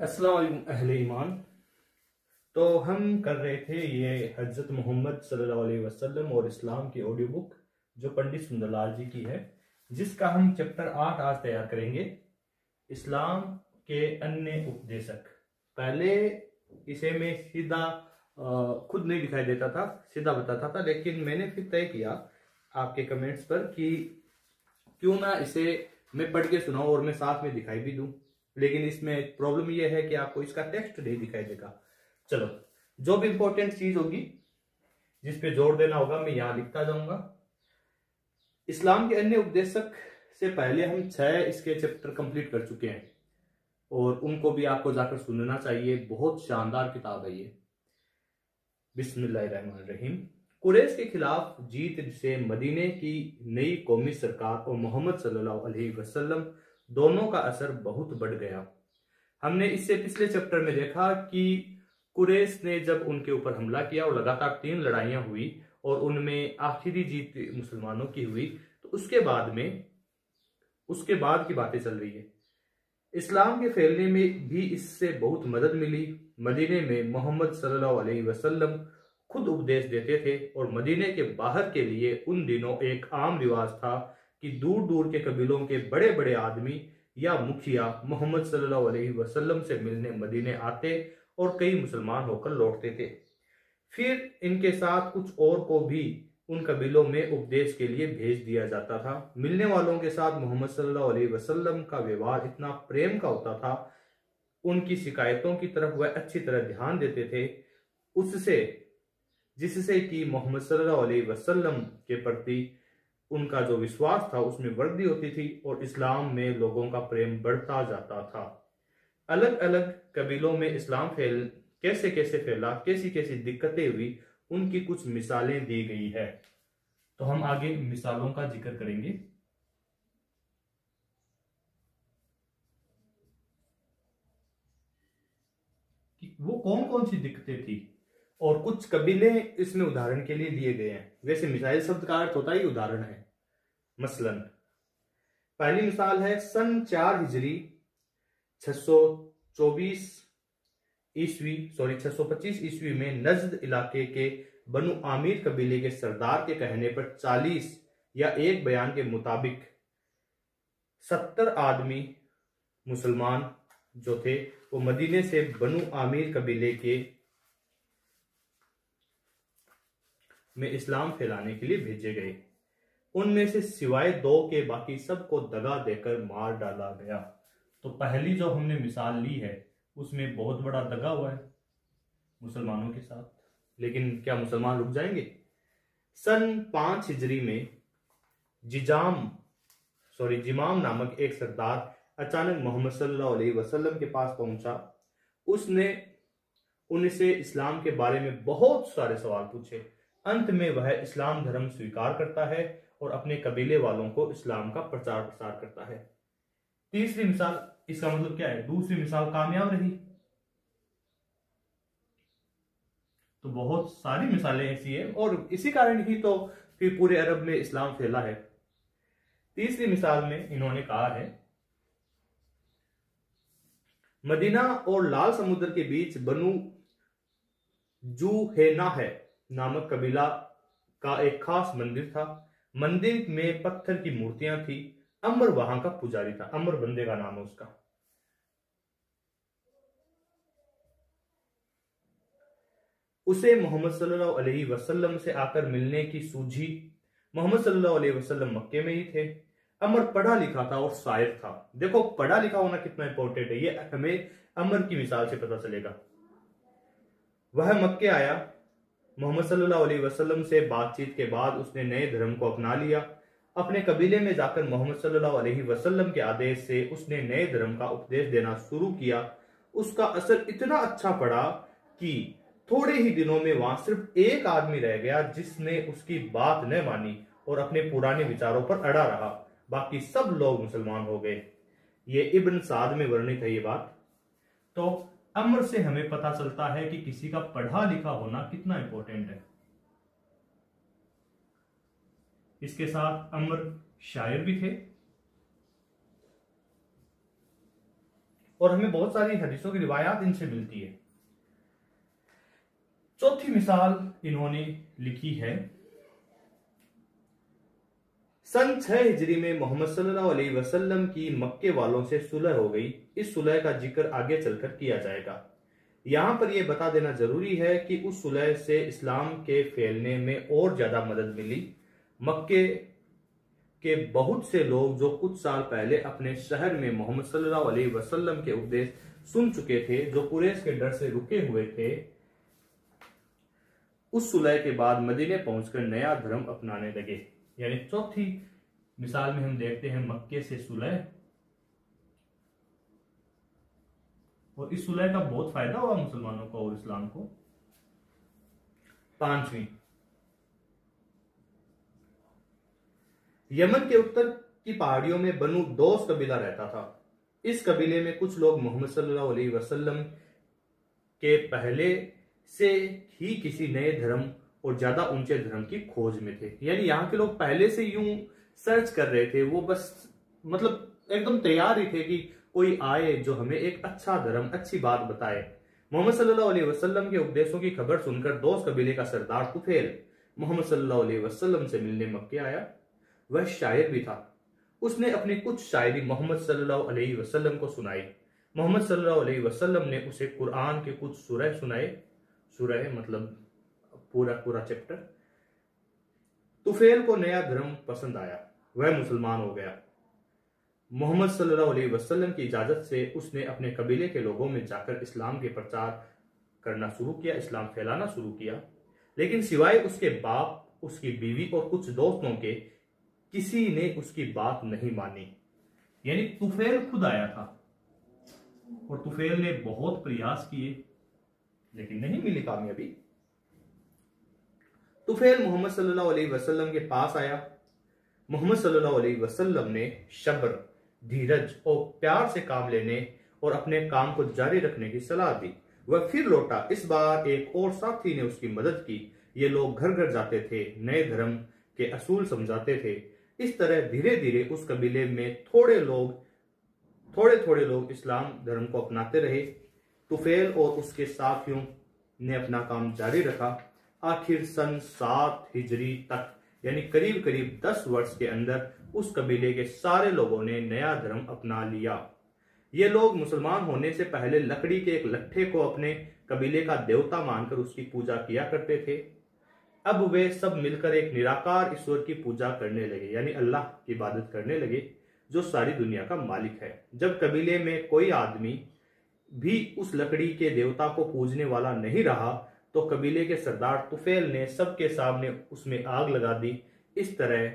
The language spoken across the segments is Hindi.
अस्सलाम वालेकुम अहले ईमान। तो हम कर रहे थे ये हज़रत मोहम्मद सल्लल्लाहु अलैहि वसल्लम और इस्लाम की ऑडियो बुक जो पंडित सुंदरलाल जी की है, जिसका हम चैप्टर 8 आज तैयार करेंगे, इस्लाम के अन्य उपदेशक। पहले इसे मैं सीधा खुद नहीं दिखाई देता था, सीधा बताता था, लेकिन मैंने फिर तय किया आपके कमेंट्स पर कि क्यों ना इसे मैं पढ़ के सुनाऊं और मैं साथ में दिखाई भी दूं। लेकिन इसमें प्रॉब्लम यह है कि आपको इसका टेक्स्ट नहीं दिखाई देगा। चलो, जो भी इंपॉर्टेंट चीज होगी जिस पे जोर देना होगा मैं यहां लिखता जाऊंगा। इस्लाम के अन्य उपदेशक से पहले हम 6 इसके चैप्टर कंप्लीट कर चुके हैं और उनको भी आपको जाकर सुनना चाहिए। बहुत शानदार किताब है ये। बिस्मिल्लाहिर्रहमानिर्रहीम। कुरैश के खिलाफ जीत से मदीने की नई कौमी सरकार और मोहम्मद सल्लल्लाहु अलैहि वसल्लम दोनों का असर बहुत बढ़ गया। हमने इससे पिछले चैप्टर में देखा कि कुरैश ने जब उनके ऊपर हमला किया और लगातार 3 लड़ाइयां हुई और उनमें आखिरी जीत मुसलमानों की हुई, तो उसके बाद की बातें चल रही है। इस्लाम के फैलने में भी इससे बहुत मदद मिली। मदीने में मोहम्मद सल्लल्लाहु अलैहि वसल्लम खुद उपदेश देते थे और मदीने के बाहर के लिए उन दिनों एक आम रिवाज था कि दूर दूर के कबीलों के बड़े बड़े आदमी या मुखिया मोहम्मद सल्लल्लाहु अलैहि वसल्लम से मिलने मदीने आते और कई मुसलमान होकर लौटते थे। फिर इनके साथ कुछ और को भी उन कबीलों में उपदेश के लिए भेज दिया जाता था। मिलने वालों के साथ मोहम्मद सल्लल्लाहु अलैहि वसल्लम का व्यवहार इतना प्रेम का होता था, उनकी शिकायतों की तरफ वह अच्छी तरह ध्यान देते थे, उससे जिससे कि मोहम्मद सल्लल्लाहु अलैहि वसल्लम के प्रति उनका जो विश्वास था उसमें वृद्धि होती थी और इस्लाम में लोगों का प्रेम बढ़ता जाता था। अलग अलग कबीलों में इस्लाम कैसे कैसे फैला, कैसी कैसी दिक्कतें हुई, उनकी कुछ मिसालें दी गई है। तो हम आगे मिसालों का जिक्र करेंगे। कि वो कौन कौन सी दिक्कतें थी और कुछ कबीले इसमें उदाहरण के लिए लिए गए हैं। वैसे मिसाइल शब्द का अर्थ होता ही उदाहरण है। मसलन पहली मिसाल है सन 4 हिजरी 625 ईस्वी में नजद इलाके के बनु आमिर कबीले के सरदार के कहने पर 40 या एक बयान के मुताबिक 70 आदमी मुसलमान जो थे वो मदीने से बनु आमिर कबीले के में इस्लाम फैलाने के लिए भेजे गए। उनमें से सिवाय 2 के बाकी सबको दगा देकर मार डाला गया। तो पहली जो हमने मिसाल ली है उसमें बहुत बड़ा दगा हुआ है मुसलमानों के साथ। लेकिन क्या मुसलमान रुक जाएंगे? सन 5 हिजरी में जिमाम नामक एक सरदार अचानक मोहम्मद सल्लल्लाहु अलैहि वसल्लम के पास पहुंचा। उसने उनसे इस्लाम के बारे में बहुत सारे सवाल पूछे। अंत में वह इस्लाम धर्म स्वीकार करता है और अपने कबीले वालों को इस्लाम का प्रचार प्रसार करता है। तीसरी मिसाल, इसका मतलब क्या है? दूसरी मिसाल कामयाब रही। तो बहुत सारी मिसालें ऐसी है और इसी कारण ही तो फिर पूरे अरब में इस्लाम फैला है। तीसरी मिसाल में इन्होंने कहा है मदीना और लाल समुद्र के बीच बनु जुहेनाह नामक कबीला का एक खास मंदिर था। मंदिर में पत्थर की मूर्तियां थी। अमर वहां का पुजारी था। अमर बंदे का नाम है उसका। उसे मोहम्मद सल्लल्लाहु अलैहि वसल्लम से आकर मिलने की सूझी। मोहम्मद सल्लल्लाहु अलैहि वसल्लम मक्के में ही थे। अमर पढ़ा लिखा था और शायर था। देखो पढ़ा लिखा होना कितना इंपॉर्टेंट है, ये हमें अमर की मिसाल से पता चलेगा। वह मक्के आया। मोहम्मद सल्लल्लाहु अलैहि वसल्लम से बातचीत के बाद उसने नए धर्म को अपना लिया। अपने कबीले में जाकर मोहम्मद सल्लल्लाहु अलैहि वसल्लम के आदेश से उसने नए धर्म का उपदेश देना शुरू किया। उसका असर इतना अच्छा पड़ा कि थोड़े ही दिनों में वहां सिर्फ एक आदमी रह गया जिसने उसकी बात न मानी और अपने पुराने विचारों पर अड़ा रहा। बाकी सब लोग मुसलमान हो गए। ये इब्न साद में वर्णित है ये बात। तो अमर से हमें पता चलता है कि किसी का पढ़ा लिखा होना कितना इंपॉर्टेंट है। इसके साथ अमर शायर भी थे और हमें बहुत सारी हदीसों की रिवायात इनसे मिलती है। चौथी मिसाल इन्होंने लिखी है, सन 6 हिजरी में मोहम्मद सल्लल्लाहु अलैहि वसल्लम की मक्के वालों से सुलह हो गई। इस सुलह का जिक्र आगे चलकर किया जाएगा। यहां पर यह बता देना जरूरी है कि उस सुलह से इस्लाम के फैलने में और ज्यादा मदद मिली। मक्के के बहुत से लोग जो कुछ साल पहले अपने शहर में मोहम्मद सल्लल्लाहु अलैहि वसल्लम के उपदेश सुन चुके थे, जो कुरैश के डर से रुके हुए थे, उस सुलह के बाद मदीने पहुंचकर नया धर्म अपनाने लगे। यानी चौथी मिसाल में हम देखते हैं मक्के से सुलह, और इस सुलह का बहुत फायदा हुआ मुसलमानों को और इस्लाम को। पांचवी, यमन के उत्तर की पहाड़ियों में बनु दोस कबीला रहता था। इस कबीले में कुछ लोग मोहम्मद सल्लल्लाहु अलैहि वसल्लम के पहले से ही किसी नए धर्म और ज्यादा ऊंचे धर्म की खोज में थे। यानी यहाँ के लोग पहले से यूं सर्च कर रहे थे, वो बस मतलब एकदम तैयार ही थे कि कोई आए जो हमें एक अच्छा धर्म, अच्छी बात बताए। मोहम्मद सल्लल्लाहु अलैहि वसल्लम के उपदेशों की खबर सुनकर दोस कबीले का सरदार तुफैल मोहम्मद सल्लल्लाहु अलैहि वसल्लम से मिलने मक्के आया। वह शायर भी था। उसने अपनी कुछ शायरी मोहम्मद सल्लल्लाहु अलैहि वसल्लम को सुनाई। मोहम्मद सल्लल्लाहु अलैहि वसल्लम ने उसे कुरान के कुछ सूरह सुनाए। सूरह मतलब पूरा चैप्टर। तुफैल को नया धर्म पसंद आया, वह मुसलमान हो गया। मोहम्मद सल्लल्लाहु अलैहि वसल्लम की इजाजत से उसने अपने कबीले के लोगों में जाकर इस्लाम के प्रचार करना शुरू किया, इस्लाम फैलाना शुरू किया। लेकिन सिवाय उसके बाप, उसकी बीवी और कुछ दोस्तों के किसी ने उसकी बात नहीं मानी। यानी तुफैल खुद आया था और तुफैल ने बहुत प्रयास किए लेकिन नहीं मिली कामयाबी। तुफैल मोहम्मद सल्लल्लाहु अलैहि वसल्लम के पास आया। मोहम्मद सल्लल्लाहु अलैहि वसल्लम ने सब्र, धीरज और प्यार से काम लेने और अपने काम को जारी रखने की सलाह दी। वह फिर लौटा। इस बार एक और साथी ने उसकी मदद की। ये लोग घर घर जाते थे, नए धर्म के असूल समझाते थे। इस तरह धीरे धीरे उस कबीले में थोड़े थोड़े लोग इस्लाम धर्म को अपनाते रहे। तुफैल और उसके साथियों ने अपना काम जारी रखा। आखिर सन 7 हिजरी तक, यानी करीब करीब 10 वर्ष के अंदर, उस कबीले के सारे लोगों ने नया धर्म अपना लिया। ये लोग मुसलमान होने से पहले लकड़ी के एक लट्ठे को अपने कबीले का देवता मानकर उसकी पूजा किया करते थे। अब वे सब मिलकर एक निराकार ईश्वर की पूजा करने लगे, यानी अल्लाह की इबादत करने लगे, जो सारी दुनिया का मालिक है। जब कबीले में कोई आदमी भी उस लकड़ी के देवता को पूजने वाला नहीं रहा, तो कबीले के सरदार तुफैल ने सबके सामने उसमें आग लगा दी। इस तरह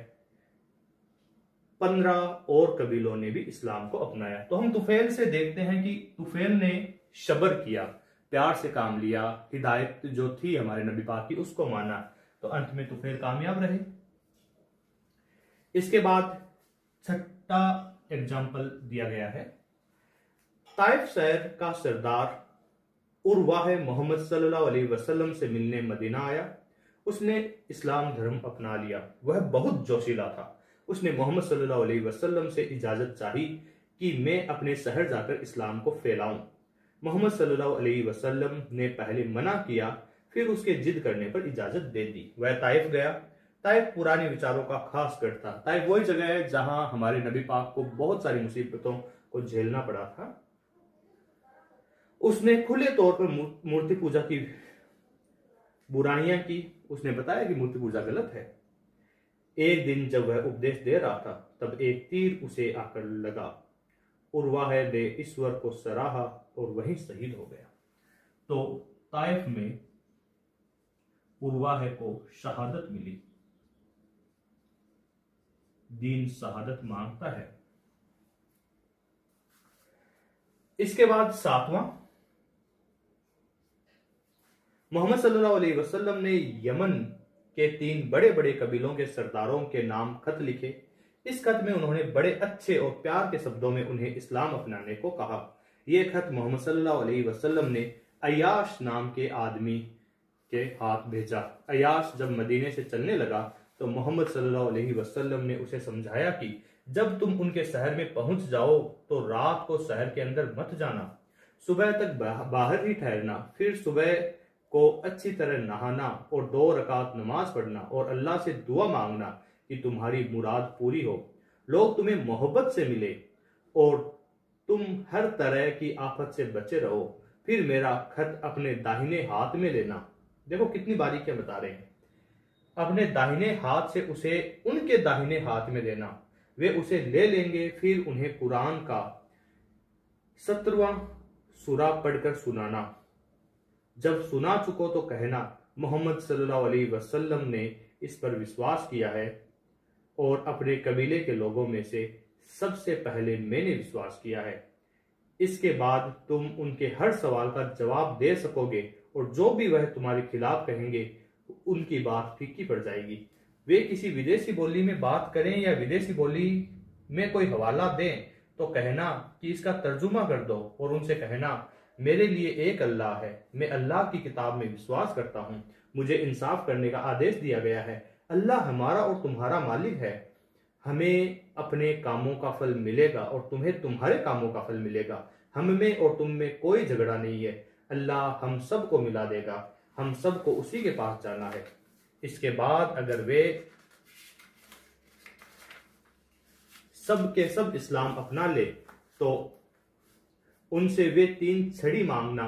15 और कबीलों ने भी इस्लाम को अपनाया। तो हम तुफैल से देखते हैं कि तुफैल ने सब्र किया, प्यार से काम लिया, हिदायत जो थी हमारे नबी पाक की उसको माना, तो अंत में तुफैल कामयाब रहे। इसके बाद छठा एग्जाम्पल दिया गया है। ताइफ शहर का सरदार उर्वा मोहम्मद सल्लल्लाहु अलैहि वसल्लम से मिलने मदीना आया। उसने इस्लाम धर्म अपना लिया। वह बहुत जोशीला था। उसने मोहम्मद सल्लल्लाहु अलैहि वसल्लम से इजाजत चाही कि मैं अपने शहर जाकर इस्लाम को फैलाऊं। मोहम्मद सल्लल्लाहु अलैहि वसल्लम ने पहले मना किया, फिर उसके जिद करने पर इजाजत दे दी। वह ताइफ गया। ताइफ पुराने विचारों का खास गढ़ था। ताइफ वही जगह है जहां हमारे नबी पाक को बहुत सारी मुसीबतों को झेलना पड़ा था। उसने खुले तौर पर मूर्ति पूजा की बुराइयां की। उसने बताया कि मूर्ति पूजा गलत है। एक दिन जब वह उपदेश दे रहा था, तब एक तीर उसे आकर लगा। उर्वाह ने ईश्वर को सराहा और वहीं शहीद हो गया। तो ताइफ में उर्वाह को शहादत मिली। दीन शहादत मांगता है। इसके बाद 7वां, मोहम्मद सल्लल्लाहु अलैहि वसल्लम ने यमन के 3 बड़े बड़े कबीलों के सरदारों के नाम खत लिखे। इस खत में उन्होंने बड़े अच्छे और प्यार के शब्दों में उन्हें इस्लाम अपनाने को कहा। यह खत मोहम्मद सल्लल्लाहु अलैहि वसल्लम ने अय्याश नाम के आदमी के हाथ भेजा। अय्याश जब मदीने से चलने लगा तो मोहम्मद सल्लल्लाहु अलैहि वसल्लम ने उसे समझाया कि जब तुम उनके शहर में पहुंच जाओ तो रात को शहर के अंदर मत जाना, सुबह तक बाहर ही ठहरना। फिर सुबह को अच्छी तरह नहाना और 2 रकात नमाज पढ़ना और अल्लाह से दुआ मांगना कि तुम्हारी मुराद पूरी हो, लोग तुम्हें मोहब्बत से मिले और तुम हर तरह की आफत से बचे रहो। फिर मेरा खत अपने दाहिने हाथ में लेना। देखो कितनी बारीकियां बता रहे हैं। अपने दाहिने हाथ से उसे उनके दाहिने हाथ में देना, वे उसे ले लेंगे। फिर उन्हें कुरान का 17वां सूरा पढ़कर सुनाना। जब सुना चुको तो कहना मोहम्मद सल्लल्लाहु अलैहि वसल्लम ने इस पर विश्वास किया है और अपने कबीले के लोगों में से सबसे पहले मैंने विश्वास किया है। इसके बाद तुम उनके हर सवाल का जवाब दे सकोगे और जो भी वह तुम्हारे खिलाफ कहेंगे उनकी बात फीकी पड़ जाएगी। वे किसी विदेशी बोली में बात करें या विदेशी बोली में कोई हवाला दें तो कहना कि इसका तर्जुमा कर दो और उनसे कहना मेरे लिए एक अल्लाह है, मैं अल्लाह की किताब में विश्वास करता हूँ, मुझे इंसाफ करने का आदेश दिया गया है, अल्लाह हमारा और तुम्हारा मालिक है, हमें अपने कामों का फल मिलेगा और तुम्हें तुम्हारे कामों का फल मिलेगा, हम में और तुम में कोई झगड़ा नहीं है, अल्लाह हम सब को मिला देगा, हम सब को उसी के पास जाना है। इसके बाद अगर वे सब के सब इस्लाम अपना ले तो उनसे वे 3 छड़ी मांगना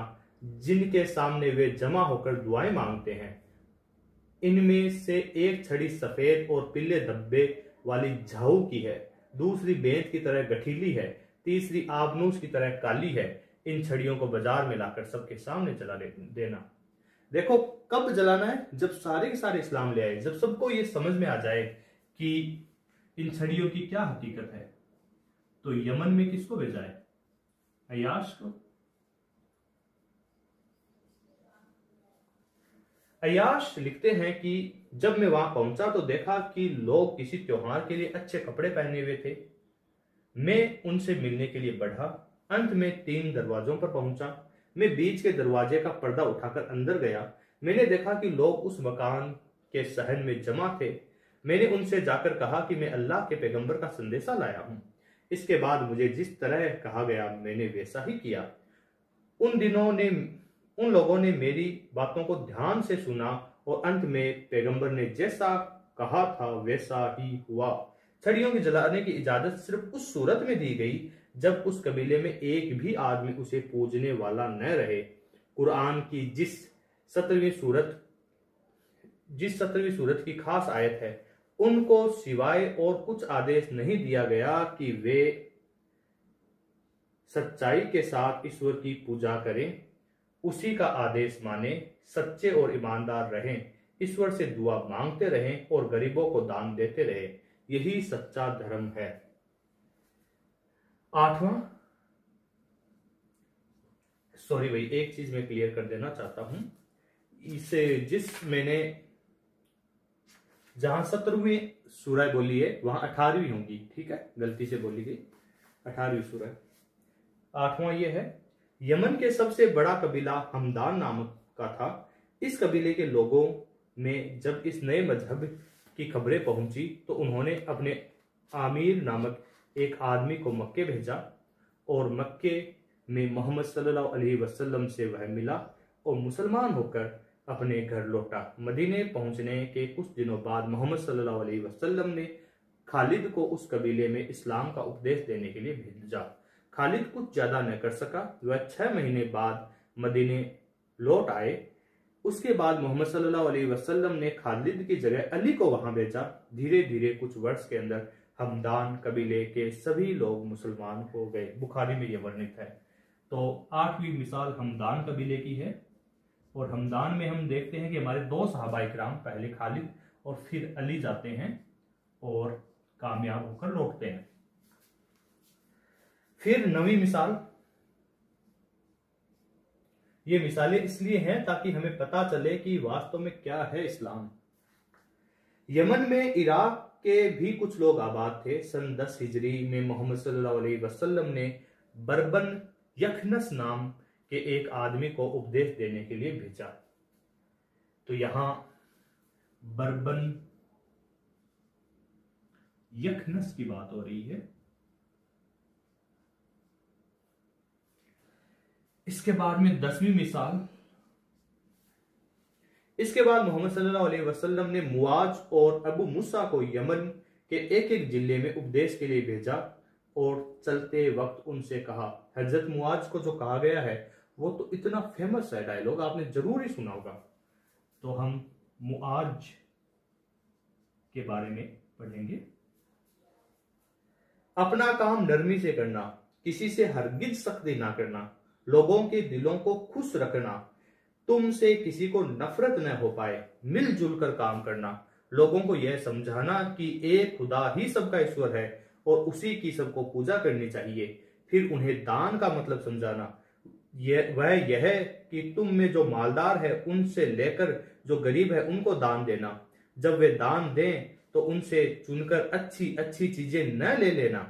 जिनके सामने वे जमा होकर दुआएं मांगते हैं। इनमें से एक छड़ी सफेद और पीले धब्बे वाली झाऊ की है, दूसरी बेंत की तरह गठीली है, तीसरी आबनूस की तरह काली है। इन छड़ियों को बाजार में लाकर सबके सामने जला देना। देखो कब जलाना है? जब सारे के सारे इस्लाम ले आए, जब सबको ये समझ में आ जाए कि इन छड़ियों की क्या हकीकत है। तो यमन में किसको भेजा है? अय्याश को। अय्याश लिखते हैं कि जब मैं वहां पहुंचा तो देखा कि लोग किसी त्योहार के लिए अच्छे कपड़े पहने हुए थे। मैं उनसे मिलने के लिए बढ़ा। अंत में 3 दरवाजों पर पहुंचा। मैं बीच के दरवाजे का पर्दा उठाकर अंदर गया। मैंने देखा कि लोग उस मकान के सहन में जमा थे। मैंने उनसे जाकर कहा कि मैं अल्लाह के पैगंबर का संदेशा लाया हूं। इसके बाद मुझे जिस तरह कहा गया मैंने वैसा ही किया। उन लोगों ने मेरी बातों को ध्यान से सुना और अंत में पैगंबर ने जैसा कहा था वैसा ही हुआ। छड़ियों की जलाने की इजाजत सिर्फ उस सूरत में दी गई जब उस कबीले में एक भी आदमी उसे पूजने वाला न रहे। कुरान की जिस 17वीं सूरत की खास आयत है, उनको सिवाय और कुछ आदेश नहीं दिया गया कि वे सच्चाई के साथ ईश्वर की पूजा करें, उसी का आदेश माने, सच्चे और ईमानदार रहें, ईश्वर से दुआ मांगते रहें और गरीबों को दान देते रहें। यही सच्चा धर्म है। 8वां, सॉरी भाई, एक चीज मैं क्लियर कर देना चाहता हूं। इसे मैंने जहां 17वीं सूरह बोली है वहां 18वीं होगी, ठीक है, गलती से बोली गई 18वीं सूरह। 8वां ये है, यमन के सबसे बड़ा कबीला हमदान नामक का था। इस कबीले के लोगों में जब इस नए मजहब की खबरें पहुंची तो उन्होंने अपने आमिर नामक एक आदमी को मक्के भेजा और मक्के में मोहम्मद सल्लल्लाहु अलैहि वसल्लम से वह मिला और मुसलमान होकर अपने घर लौटा। मदीने पहुंचने के कुछ दिनों बाद मोहम्मद सल्लल्लाहु अलैहि वसल्लम ने खालिद को उस कबीले में इस्लाम का उपदेश देने के लिए भेजा। खालिद कुछ ज्यादा न कर सका। वह 6 महीने बाद मदीने लौट आए। उसके बाद मोहम्मद सल्लल्लाहु अलैहि वसल्लम ने खालिद की जगह अली को वहां भेजा। धीरे धीरे कुछ वर्ष के अंदर हमदान कबीले के सभी लोग मुसलमान हो गए। बुखारी में यह वर्णित है। तो 8वीं मिसाल हमदान कबीले की है और हमदान में हम देखते हैं कि हमारे 2 सहाबा इकराम, पहले खालिद और फिर अली जाते हैं और कामयाब होकर लौटते हैं। फिर 9वीं मिसाल, ये मिसालें इसलिए हैं ताकि हमें पता चले कि वास्तव में क्या है इस्लाम। यमन में इराक के भी कुछ लोग आबाद थे। सन 10 हिजरी में मोहम्मद सल्लल्लाहु अलैहि वसल्लम ने बरबन यखनस नाम के एक आदमी को उपदेश देने के लिए भेजा। तो यहां बरबन यखनस की बात हो रही है। इसके बाद में 10वीं मिसाल, इसके बाद मोहम्मद सल्लल्लाहु अलैहि वसल्लम ने मुआज और अबू मूसा को यमन के एक एक जिले में उपदेश के लिए भेजा और चलते वक्त उनसे कहा। हजरत मुआज को जो कहा गया है वो तो इतना फेमस है डायलॉग, आपने जरूर ही सुना होगा। तो हम मुआज के बारे में पढ़ेंगे। अपना काम नरमी से करना, किसी से हरगिज सख्ती ना करना, लोगों के दिलों को खुश रखना, तुमसे किसी को नफरत न हो पाए, मिलजुल कर काम करना, लोगों को यह समझाना कि एक खुदा ही सबका ईश्वर है और उसी की सबको पूजा करनी चाहिए, फिर उन्हें दान का मतलब समझाना, यह है कि तुम में जो मालदार है उनसे लेकर जो गरीब है उनको दान देना, जब वे दान दें तो उनसे चुनकर अच्छी अच्छी चीजें न ले लेना।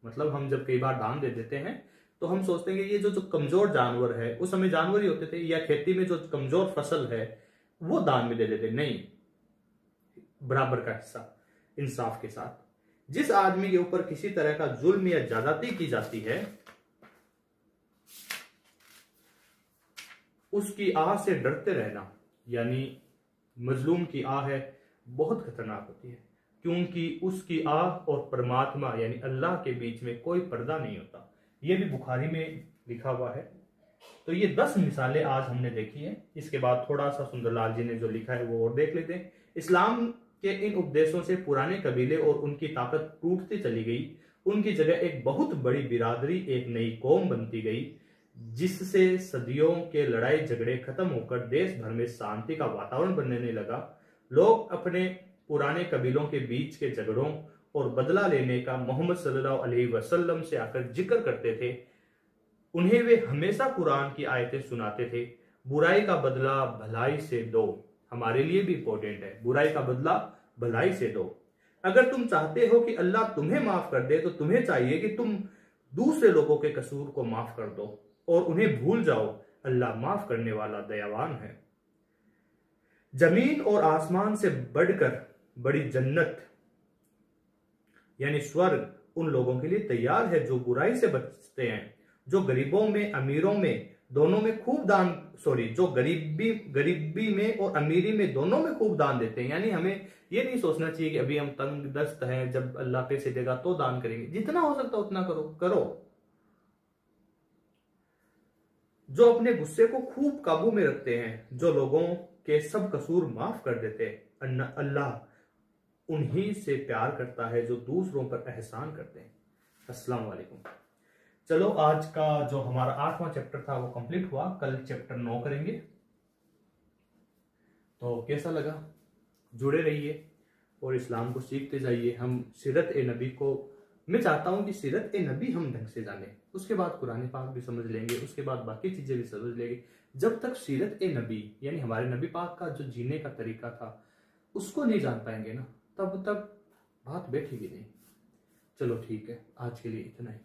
मतलब हम जब कई बार दान दे देते हैं तो हम सोचते हैं कि ये जो कमजोर जानवर है, उस समय जानवर ही होते थे, या खेती में जो कमजोर फसल है वो दान में दे देते, नहीं, बराबर का हिस्सा इंसाफ के साथ। जिस आदमी के ऊपर किसी तरह का जुल्म या ज्यादती की जाती है उसकी आह से डरते रहना, यानी मजलूम की आह है बहुत खतरनाक होती है, क्योंकि उसकी आह और परमात्मा यानी अल्लाह के बीच में कोई पर्दा नहीं होता। यह भी बुखारी में लिखा हुआ है। तो ये 10 मिसालें आज हमने देखी हैं। इसके बाद थोड़ा सा सुंदरलाल जी ने जो लिखा है वो और देख लेते हैं। इस्लाम के इन उपदेशों से पुराने कबीले और उनकी ताकत टूटती चली गई, उनकी जगह एक बहुत बड़ी बिरादरी, एक नई कौम बनती गई, जिससे सदियों के लड़ाई झगड़े खत्म होकर देश भर में शांति का वातावरण बनने लगा। लोग अपने पुराने कबीलों के बीच के झगड़ों और बदला लेने का मोहम्मद सल्लल्लाहु अलैहि वसल्लम से आकर जिक्र करते थे। उन्हें वे हमेशा कुरान की आयतें सुनाते थे, बुराई का बदला भलाई से दो। हमारे लिए भी इंपॉर्टेंट है, बुराई का बदला भलाई से दो। अगर तुम चाहते हो कि अल्लाह तुम्हें माफ कर दे तो तुम्हें चाहिए कि तुम दूसरे लोगों के कसूर को माफ कर दो और उन्हें भूल जाओ, अल्लाह माफ करने वाला दयावान है। जमीन और आसमान से बढ़कर बड़ी जन्नत यानी स्वर्ग उन लोगों के लिए तैयार है जो बुराई से बचते हैं, जो गरीबों में अमीरों में दोनों में खूब दान जो गरीबी में और अमीरी में दोनों में खूब दान देते हैं। यानी हमें ये नहीं सोचना चाहिए कि अभी हम तंग दस्त हैं, जब अल्लाह पैसे देगा तो दान करेंगे। जितना हो सकता उतना करो। जो अपने गुस्से को खूब काबू में रखते हैं, जो लोगों के सब कसूर माफ कर देते हैं। अल्लाह उन्हीं से प्यार करता है जो दूसरों पर एहसान करते हैं। अस्सलाम वालेकुम। चलो, आज का जो हमारा 8वां चैप्टर था वो कंप्लीट हुआ। कल चैप्टर 9 करेंगे। तो कैसा लगा? जुड़े रहिए और इस्लाम को सीखते जाइए। हम सीरत ए नबी को, मैं चाहता हूं कि सीरत ए नबी हम ढंग से जाने, उसके बाद कुरान पाक भी समझ लेंगे, उसके बाद बाकी चीजें भी समझ लेंगे। जब तक सीरत ए नबी यानी हमारे नबी पाक का जो जीने का तरीका था उसको नहीं जान पाएंगे ना, तब तक बात बैठेगी नहीं। चलो ठीक है, आज के लिए इतना ही।